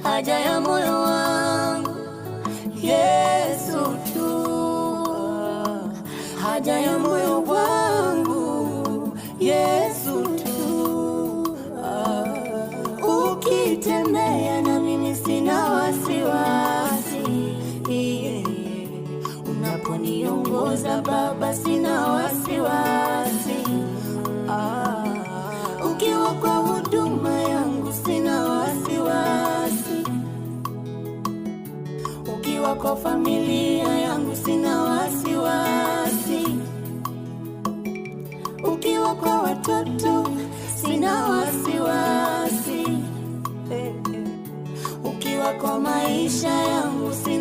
haja ya moyo wangu Yesu tu, haja ya moyo wangu Yesu tu. Ukitembea na mimi sina wasiwasi, unaponiongoza Baba sina wasiwasi, ukiwa kwa huduma yangu sina wasiwasi, ukiwa kwa familia yangu sina wasiwasi, ukiwa kwa watoto sina wasiwasi, ukiwa kwa maisha yangu sina